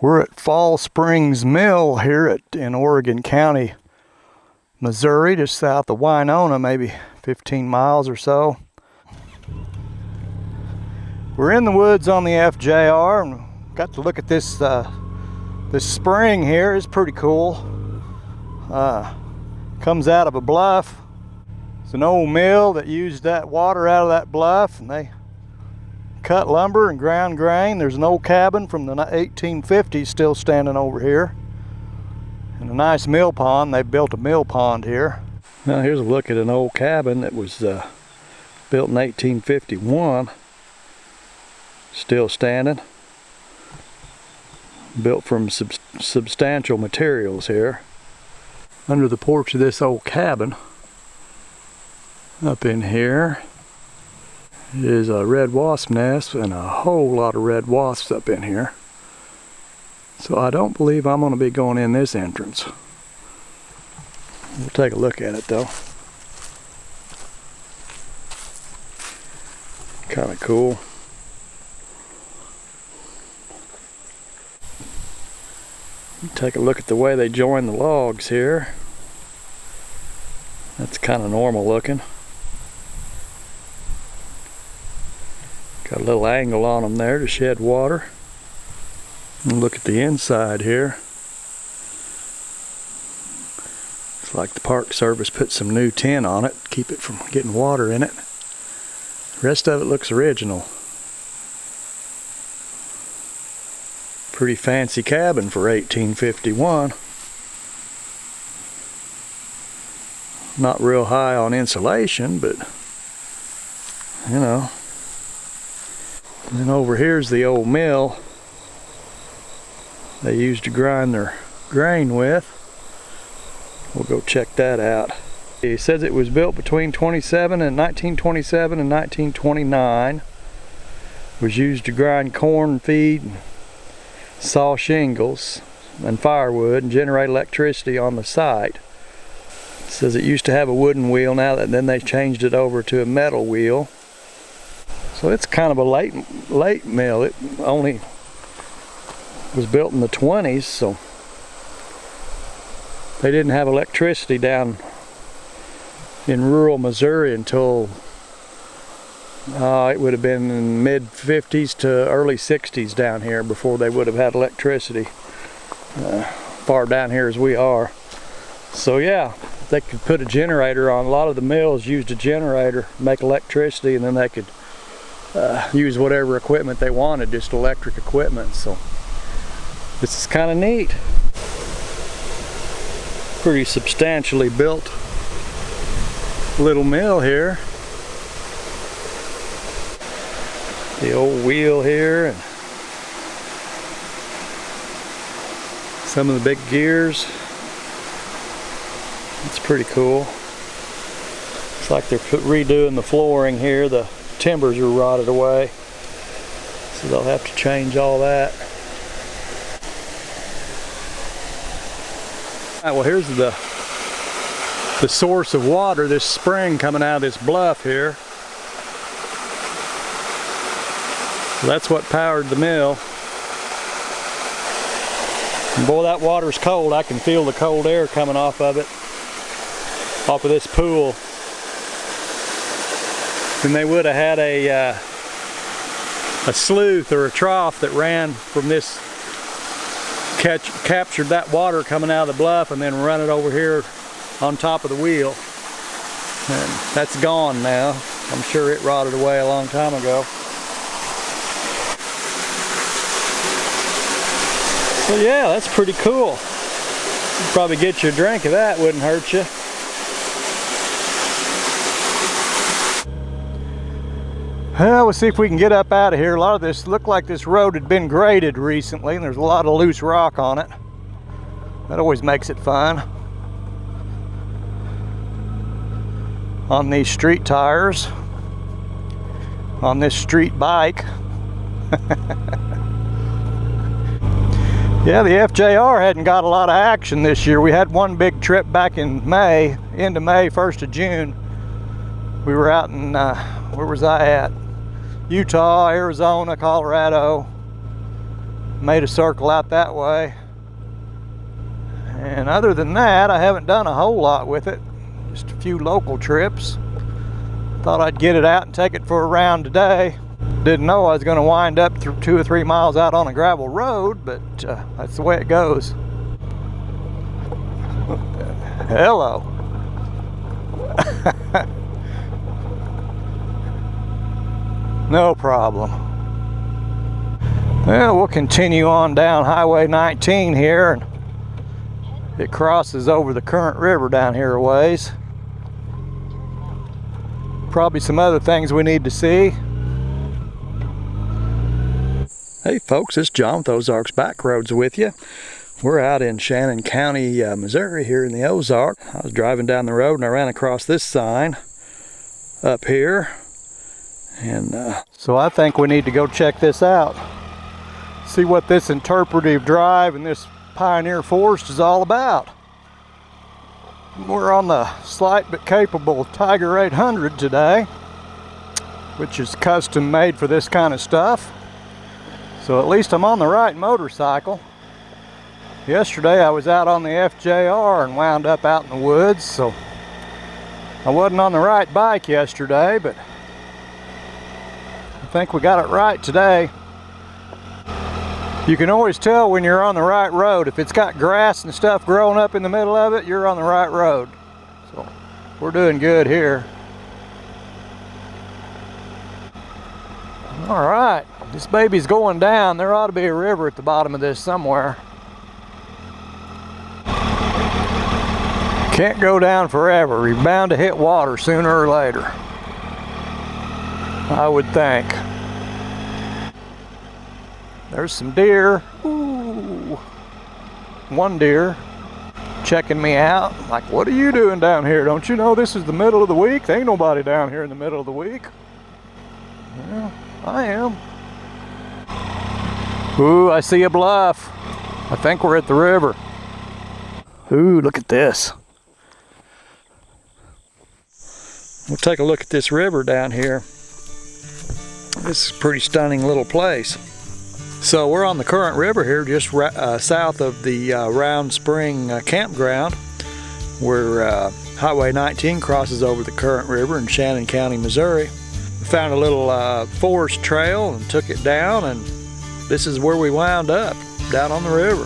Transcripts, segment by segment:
We're at Fall Springs Mill here in Oregon County, Missouri, just south of Winona, maybe 15 miles or so. We're in the woods on the FJR and got to look at this this spring here. It's pretty cool. Comes out of a bluff. It's an old mill that used that water out of that bluff, and they cut lumber and ground grain. There's an old cabin from the 1850s still standing over here, and a nice mill pond. They built a mill pond here. Now here's a look at an old cabin that was built in 1851, still standing, built from substantial materials here. Under the porch of this old cabin up in here is a red wasp nest and a whole lot of red wasps up in here. So I don't believe I'm going to be going in this entrance. We'll take a look at it though. Kind of cool. Take a look at the way they join the logs here. That's kind of normal looking. Got a little angle on them there to shed water. And look at the inside here. It's like the Park Service put some new tin on it, keep it from getting water in it. The rest of it looks original. Pretty fancy cabin for 1851. Not real high on insulation, but you know. And then over here's the old mill they used to grind their grain with. We'll go check that out. It says it was built between 1927 and 1929. It was used to grind corn feed, and saw shingles and firewood, and generate electricity on the site. It says it used to have a wooden wheel, then they changed it over to a metal wheel. So it's kind of a late mill. It only was built in the 20s, so they didn't have electricity down in rural Missouri until it would have been in mid 50s to early 60s down here before they would have had electricity far down here as we are. So yeah, they could put a generator on. A lot of the mills used a generator, make electricity, and then they could use whatever equipment they wanted, just electric equipment. So this is kind of neat. Pretty substantially built little mill here. The old wheel here and some of the big gears. It's pretty cool. Looks like they're redoing the flooring here. The timbers are rotted away, so they'll have to change all that. All right, well, here's the source of water, this spring coming out of this bluff here. So that's what powered the mill. And boy, that water's cold. I can feel the cold air coming off of it, off of this pool. And they would have had a sluice or a trough that ran from this, captured that water coming out of the bluff and then run it over here on top of the wheel. And that's gone now. I'm sure it rotted away a long time ago. So yeah, that's pretty cool. You'd probably get you a drink of that, wouldn't hurt you. Well, we'll see if we can get up out of here. A lot of this looked like this road had been graded recently, and there's a lot of loose rock on it. That always makes it fun. On these street tires, on this street bike. Yeah, the FJR hadn't got a lot of action this year. We had one big trip back in May, end of May, 1st of June. We were out in, where was I at? Utah, Arizona, Colorado. Made a circle out that way. And other than that, I haven't done a whole lot with it. Just a few local trips. Thought I'd get it out and take it for a round today. Didn't know I was going to wind up 2 or 3 miles out on a gravel road, but that's the way it goes. Hello. No problem. Well, we'll continue on down Highway 19 here, and it crosses over the Current River down here a ways. Probably some other things we need to see. Hey folks, it's John with Ozarks Backroads with you. We're out in Shannon County, Missouri here in the Ozarks. I was driving down the road and I ran across this sign up here. And so I think we need to go check this out. See what this interpretive drive and this Pioneer Forest is all about. We're on the slight but capable Tiger 800 today, which is custom made for this kind of stuff. So at least I'm on the right motorcycle. Yesterday I was out on the FJR and wound up out in the woods, so I wasn't on the right bike yesterday, but I think we got it right today. You can always tell when you're on the right road. If it's got grass and stuff growing up in the middle of it, you're on the right road. So we're doing good here. All right, this baby's going down. There ought to be a river at the bottom of this somewhere. Can't go down forever. You're bound to hit water sooner or later, I would think. There's some deer. Ooh. One deer checking me out. Like, what are you doing down here? Don't you know this is the middle of the week? There ain't nobody down here in the middle of the week. Well, I am. Ooh, I see a bluff. I think we're at the river. Ooh, look at this. We'll take a look at this river down here. This is a pretty stunning little place. So we're on the Current River here, just south of the Round Spring campground, where Highway 19 crosses over the Current River in Shannon County, Missouri. We found a little forest trail and took it down, and this is where we wound up, down on the river.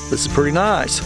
This is pretty nice.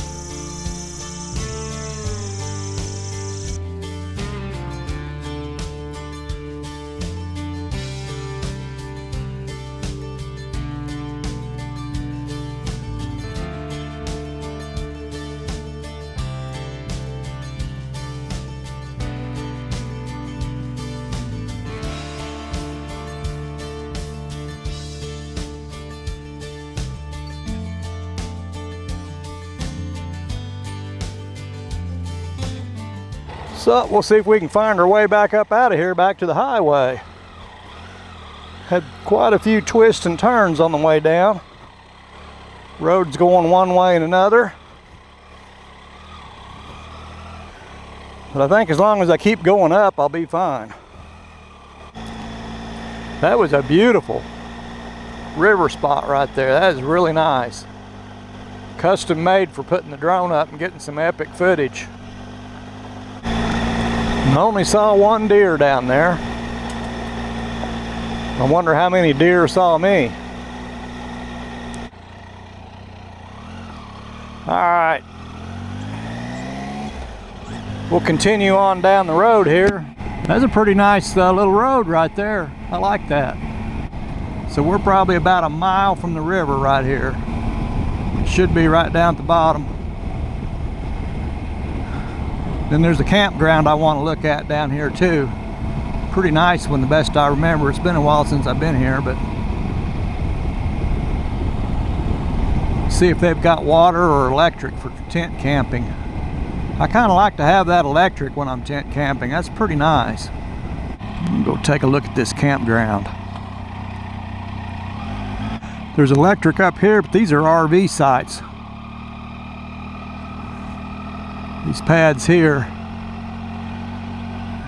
So we'll see if we can find our way back up out of here, back to the highway. Had quite a few twists and turns on the way down. Road's going one way and another. But I think as long as I keep going up, I'll be fine. That was a beautiful river spot right there. That is really nice. Custom made for putting the drone up and getting some epic footage. I only saw one deer down there. I wonder how many deer saw me. All right. We'll continue on down the road here. That's a pretty nice little road right there. I like that. So we're probably about a mile from the river right here. It should be right down at the bottom. Then there's a campground I want to look at down here too. Pretty nice one, the best I remember. It's been a while since I've been here, but see if they've got water or electric for tent camping. I kind of like to have that electric when I'm tent camping. That's pretty nice. Go take a look at this campground. There's electric up here, but these are RV sites. These pads here,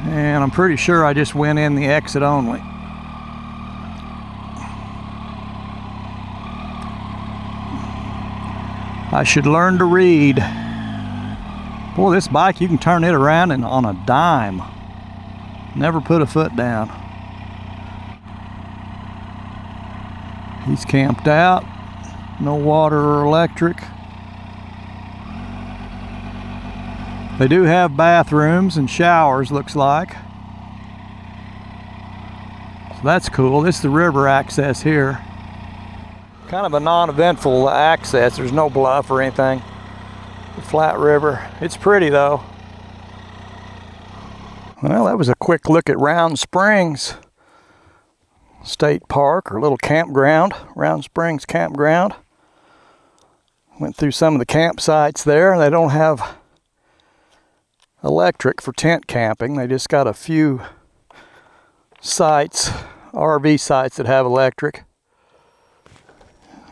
and I'm pretty sure I just went in the exit only. I should learn to read. Boy, this bike, you can turn it around and on a dime. Never put a foot down. He's camped out. No water or electric. They do have bathrooms and showers, looks like. So that's cool. This is the river access here. Kind of a non-eventful access. There's no bluff or anything. The flat river. It's pretty though. Well, that was a quick look at Round Springs State Park, or little campground. Round Springs Campground. Went through some of the campsites there. They don't have electric for tent camping. They just got a few sites, RV sites, that have electric.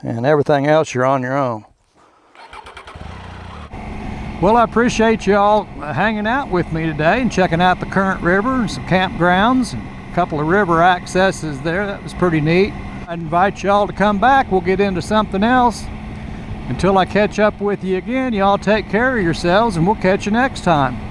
And everything else you're on your own. Well, I appreciate you all hanging out with me today and checking out the Current River and some campgrounds and a couple of river accesses there. That was pretty neat. I invite y'all to come back. We'll get into something else. Until I catch up with you again, y'all take care of yourselves, and we'll catch you next time.